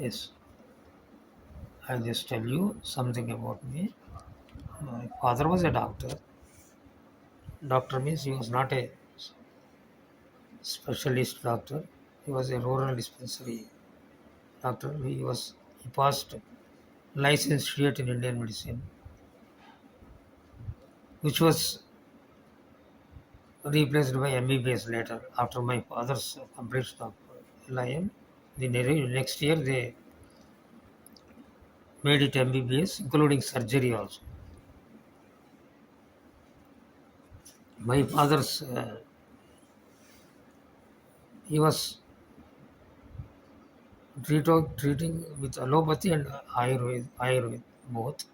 Yes, I'll just tell you something about me. My father was a doctor. Doctor means he was not a specialist doctor. He was a rural dispensary doctor. He passed licentiate in Indian medicine, which was replaced by MBBS later after my father's completion of LIM. The next year they made it MBBS, including surgery also. My father's he was treating with allopathy and Ayurved both,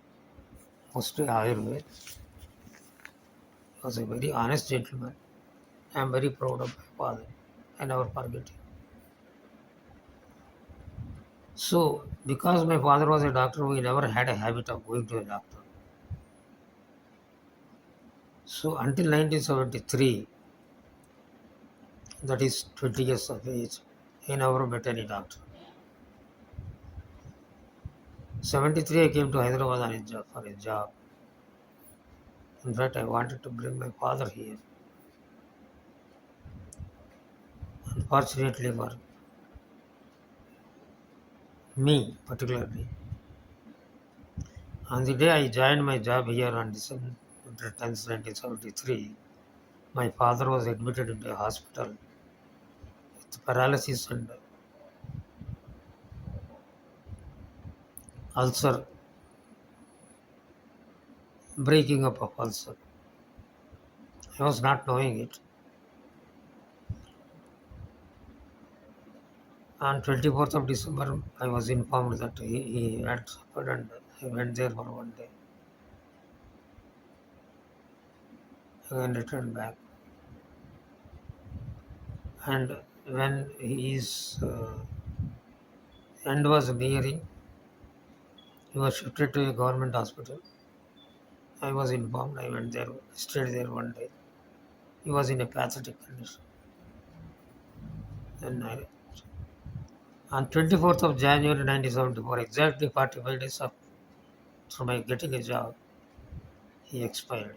mostly Ayurved. He was a very honest gentleman. I am very proud of my father. I never forget him. So, because my father was a doctor, we never had a habit of going to a doctor. So, until 1973, that is 20 years of age, I never met any doctor. 73, I came to Hyderabad on a job, for a job. In fact, I wanted to bring my father here. Unfortunately for me, particularly, on the day I joined my job here on December 10th, 1973, my father was admitted into a hospital with paralysis and ulcer, breaking up of ulcer. I was not knowing it. On 24th of December, I was informed that he had suffered and I went there for one day and returned back. And when his end was nearing, he was shifted to a government hospital. I was informed. I went there, stayed there one day. He was in a pathetic condition. Then on 24th of January 1974, exactly 45 days after my getting a job, he expired.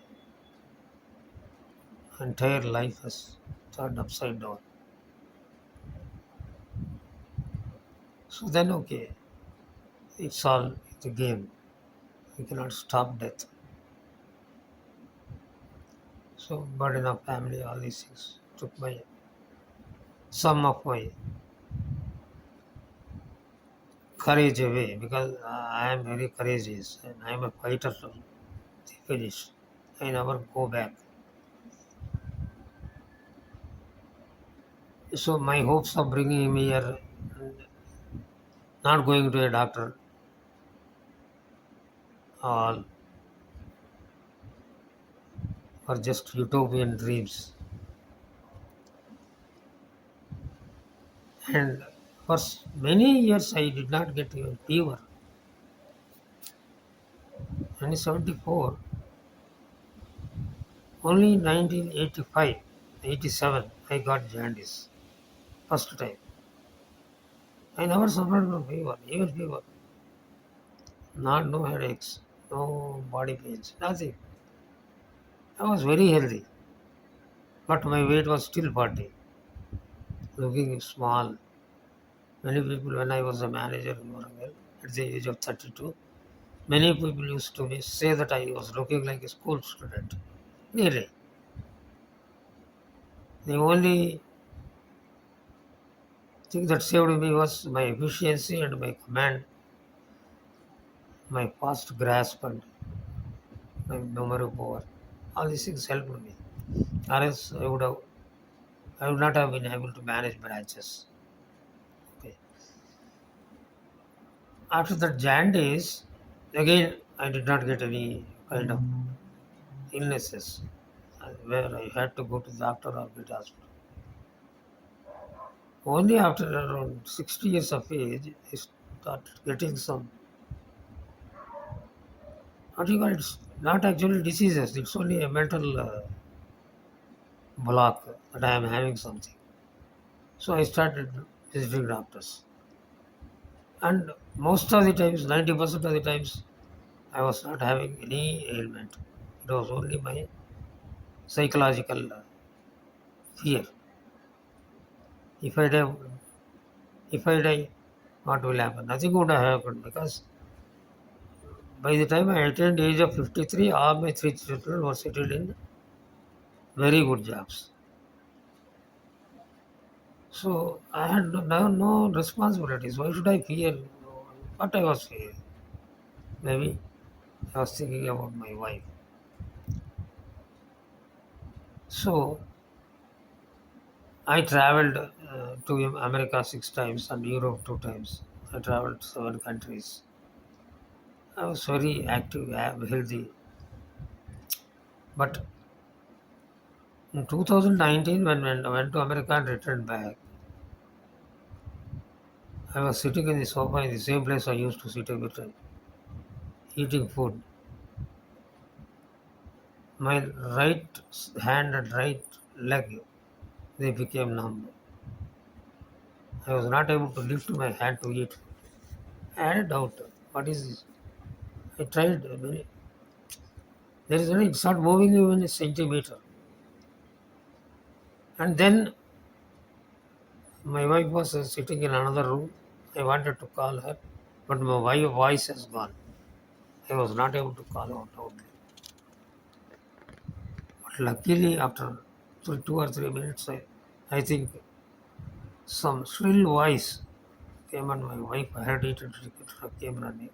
Entire life has turned upside down. So then, okay, it's all the game. We cannot stop death. So, burden of family, all these things took some of my courage away because I am very courageous and I am a fighter to the finish. I never go back. So my hopes of bringing him here, not going to a doctor, all were just utopian dreams. And for many years I did not get even fever. 1974, only 1985, 87, I got jaundice. First time. I never suffered from fever, even fever. Not no headaches, no body pains, nothing. I was very healthy, but my weight was still 40, looking small. Many people, when I was a manager in Warangal at the age of 32, many people used to say that I was looking like a school student. Really. The only thing that saved me was my efficiency and my command, my fast grasp and my memory power. All these things helped me. Or else I would not have been able to manage branches. Okay. After that jaundice, again I did not get any kind of illnesses where I had to go to the doctor or get hospital. Only after around 60 years of age, I started getting some, what do you call it, not actually diseases, it's only a mental block that I am having something. So I started visiting doctors. And most of the times, 90% of the times, I was not having any ailment. It was only my psychological fear. If I die, if I die, what will happen? Nothing would have happened because by the time I attained age of 53, all my three children were settled in very good jobs. So I had no responsibilities. Why should I fear what I was fearing? Maybe I was thinking about my wife. So I traveled to America 6 times and Europe 2 times. I traveled to 7 countries. I was very active, healthy. But in 2019, when I went to America and returned back, I was sitting in the sofa in the same place I used to sit every time, eating food. My right hand and right leg, they became numb. I was not able to lift my hand to eat. I had a doubt. What is this? I tried. There is no, it's not moving even a centimeter. And then my wife was sitting in another room. I wanted to call her, but my voice has gone. I was not able to call out loudly. But luckily, after 2 or 3 minutes, I think some shrill voice came and my wife heard it and she came running.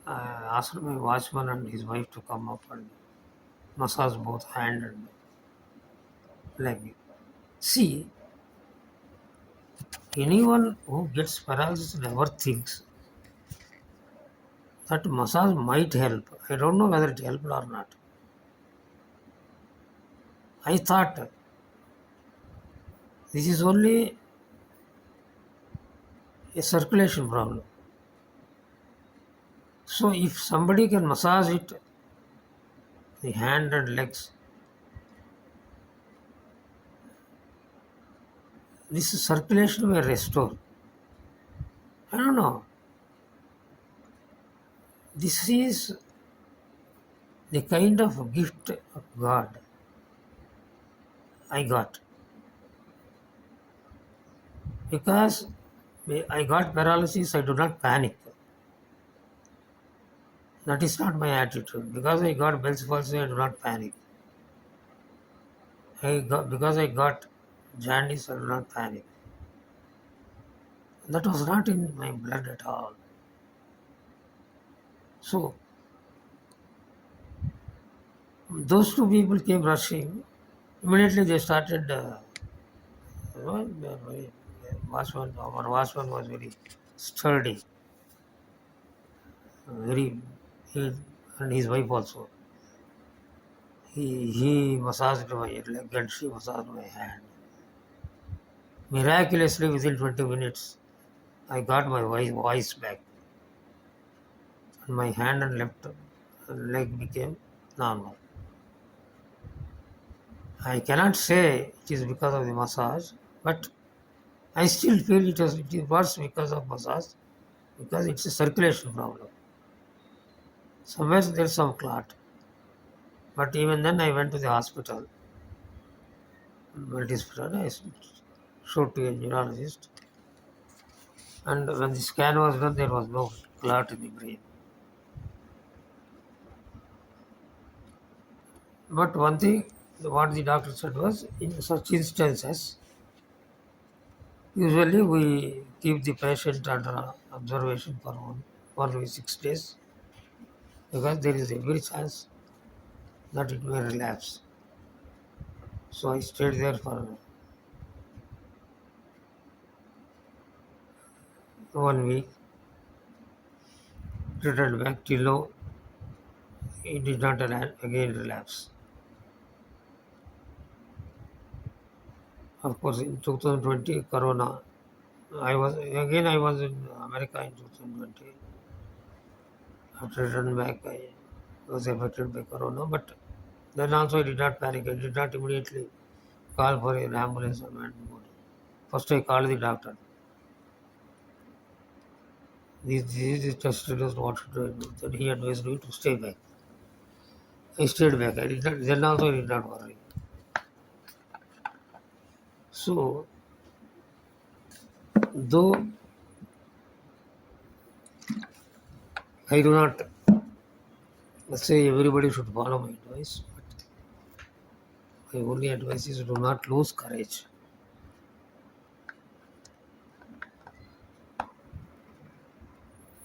I asked my watchman and his wife to come up and massage both hand and leg. See, anyone who gets paralysis never thinks that massage might help. I don't know whether it helped or not. I thought this is only a circulation problem. So if somebody can massage it, the hand and legs, this circulation will restore. I don't know. This is the kind of gift of God I got. Because I got paralysis, I do not panic. That is not my attitude. Because I got Bell's palsy, I do not panic. Because I got jaundice, I do not panic. That was not in my blood at all. So those two people came rushing. Immediately they started. Our watchman was very sturdy, very, he, and his wife also. He massaged my leg and she massaged my hand. Miraculously, within 20 minutes, I got my voice back. And my hand and left leg became normal. I cannot say it is because of the massage, but I still feel it is worse because of massage, because it's a circulation problem. Somewhere there's some clot. But even then I went to the hospital, multi-hospital. I showed to a neurologist. And when the scan was done, there was no clot in the brain. But one thing, what the doctor said was, in such instances, usually we keep the patient under observation for 1 week 6 days because there is every chance that it may relapse. So I stayed there for 1 week, returned back till now. It did not again relapse. Of course, in 2020, Corona, I was in America in 2020. After return back, I was affected by Corona, but then also I did not panic. I did not immediately call for an ambulance or went. First, I called the doctor. This just realized what to do. Then he advised me to stay back. I stayed back. I did not, then also I did not worry. So, though I do not say everybody should follow my advice, but my only advice is do not lose courage.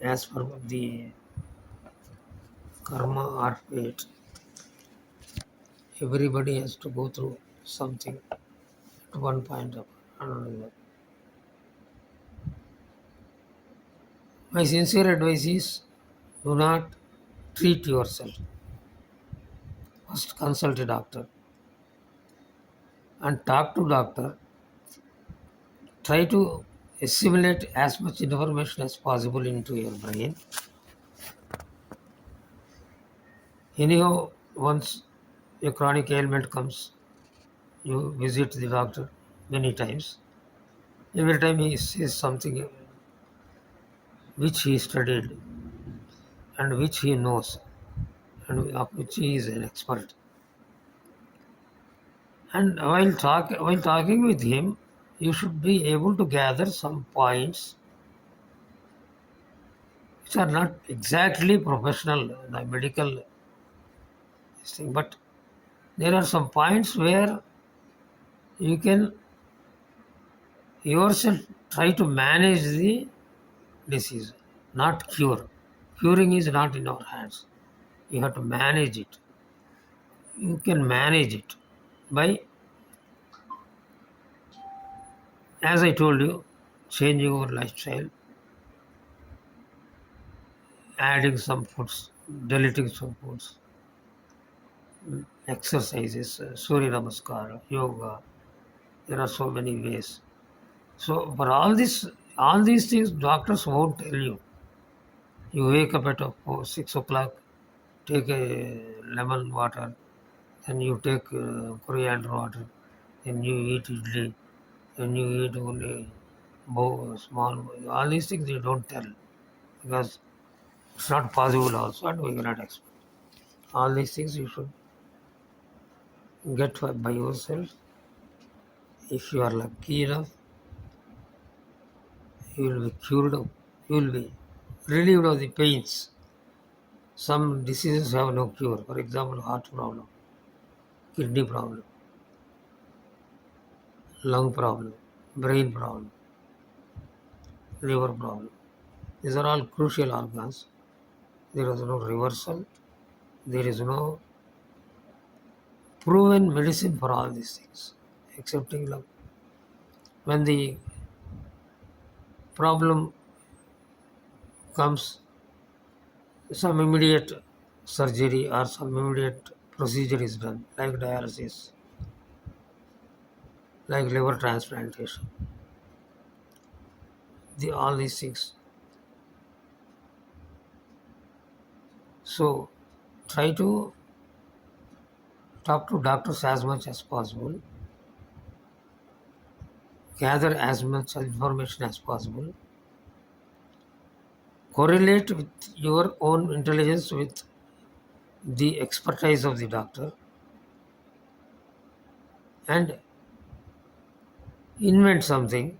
As per the karma or fate, everybody has to go through something at one point of another. My sincere advice is do not treat yourself. First consult a doctor and talk to doctor. Try to assimilate as much information as possible into your brain. Anyhow, once a chronic ailment comes, you visit the doctor many times. Every time he says something which he studied and which he knows and of which he is an expert. And while talking with him, you should be able to gather some points which are not exactly professional, the medical thing, but there are some points where you can yourself try to manage the disease, not cure. Curing is not in our hands. You have to manage it. You can manage it by, as I told you, changing your lifestyle, adding some foods, deleting some foods, exercises, Surya Namaskar, yoga. There are so many ways. So for all these things, doctors won't tell you. You wake up at 6 o'clock, take a lemon water, then you take coriander water, then you eat idli, then you eat only small. All these things they don't tell because it's not possible also, and we cannot expect. All these things you should get by yourself. If you are lucky enough, you will be cured of, you will be relieved of the pains. Some diseases have no cure. For example, heart problem, kidney problem, lung problem, brain problem, liver problem. These are all crucial organs. There is no reversal. There is no proven medicine for all these things, excepting love. When the problem comes, some immediate surgery or some immediate procedure is done, like dialysis, like liver transplantation. All these things. So try to talk to doctors as much as possible, gather as much information as possible, correlate with your own intelligence with the expertise of the doctor, and invent something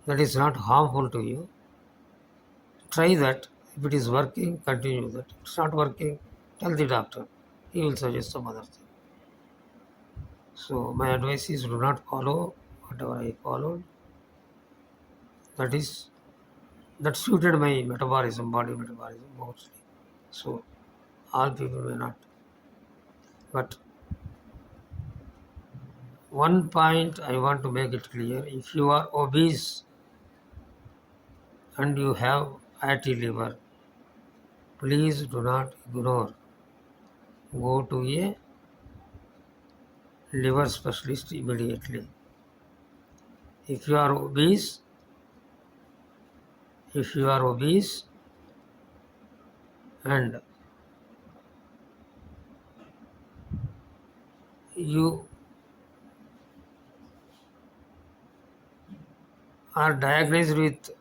that is not harmful to you. Try that. If it is working, continue that. If it's not working, tell the doctor. He will suggest some other thing. So my advice is do not follow whatever I followed. That suited my metabolism, body metabolism mostly. So all people may not. But one point I want to make it clear: if you are obese and you have fatty liver, please do not ignore. Go to a liver specialist immediately. If you are obese, if you are obese and you are diagnosed with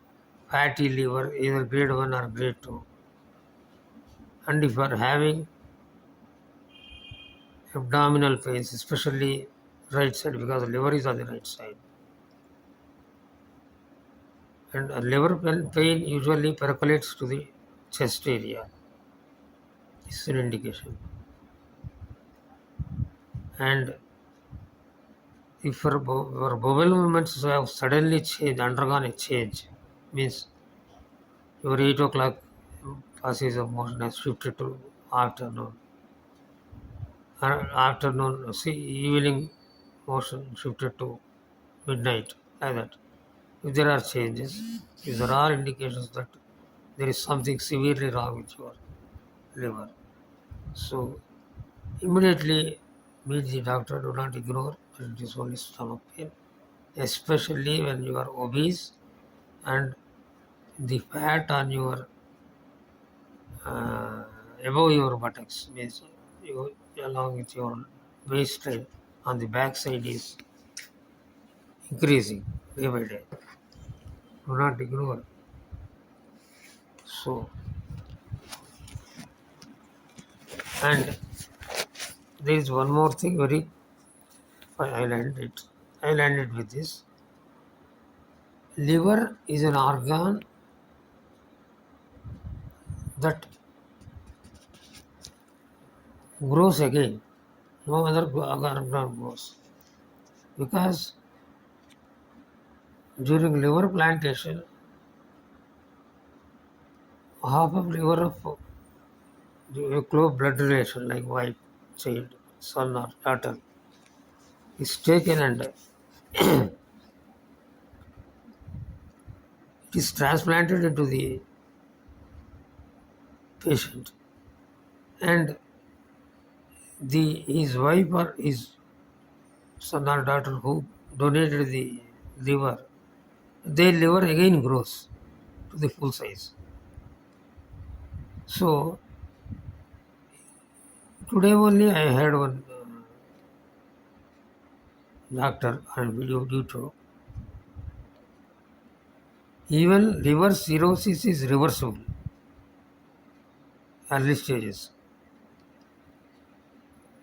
fatty liver, either grade 1 or grade 2. And if you are having abdominal pains, especially right side, because the liver is on the right side. And a liver pain usually percolates to the chest area. This is an indication. And if your bowel movements have suddenly changed, undergone a change, means your 8 o'clock passage of motion has shifted to afternoon. Afternoon, evening motion shifted to midnight, like that. If there are changes, if there are indications that there is something severely wrong with your liver, so immediately meet the doctor. Do not ignore that it is only stomach pain, especially when you are obese and the fat on your uh, above your buttocks, means you, along with your waistline on the back side is increasing day by day. Do not ignore. So, and there is one more thing very I landed with this. Liver is an organ that grows again. No other organ grows. Because during liver plantation, half of liver of the close blood relation, like wife, child, son or daughter, is taken and it is transplanted into the patient. And his wife or his son or daughter who donated the liver, their liver again grows to the full size. So today only I had one doctor on video YouTube. Even liver cirrhosis is reversible, early stages.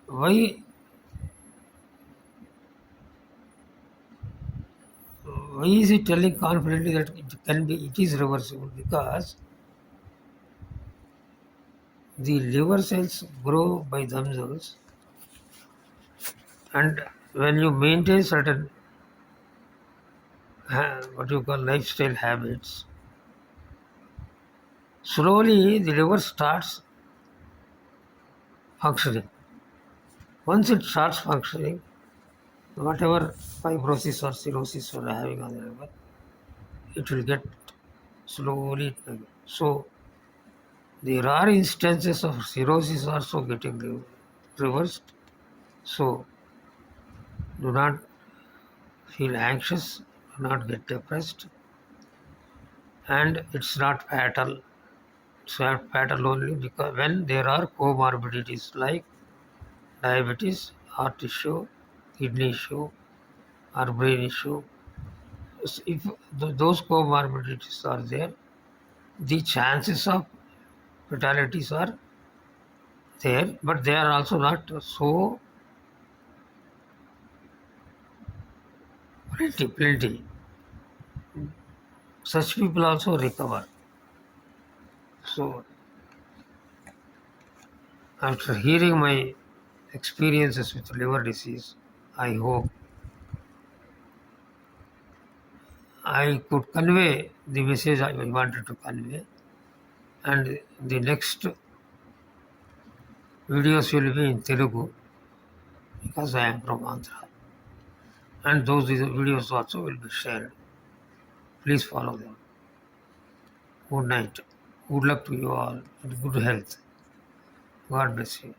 Why is he telling confidently that it is reversible? Because the liver cells grow by themselves, and when you maintain certain what you call lifestyle habits, slowly the liver starts functioning. Once it starts functioning, whatever fibrosis or cirrhosis you are having on the liver, it will get slowly. So there are instances of cirrhosis also getting reversed. So do not feel anxious, do not get depressed, and it's not fatal. It's not fatal only because when there are comorbidities like diabetes, heart issue, kidney issue, or brain issue, if those comorbidities are there, the chances of fatalities are there, but they are also not so plenty. Such people also recover. So, after hearing my experiences with liver disease, I hope I could convey the message I wanted to convey. And the next videos will be in Telugu because I am from Andhra. And those videos also will be shared. Please follow them. Good night. Good luck to you all and good health. God bless you.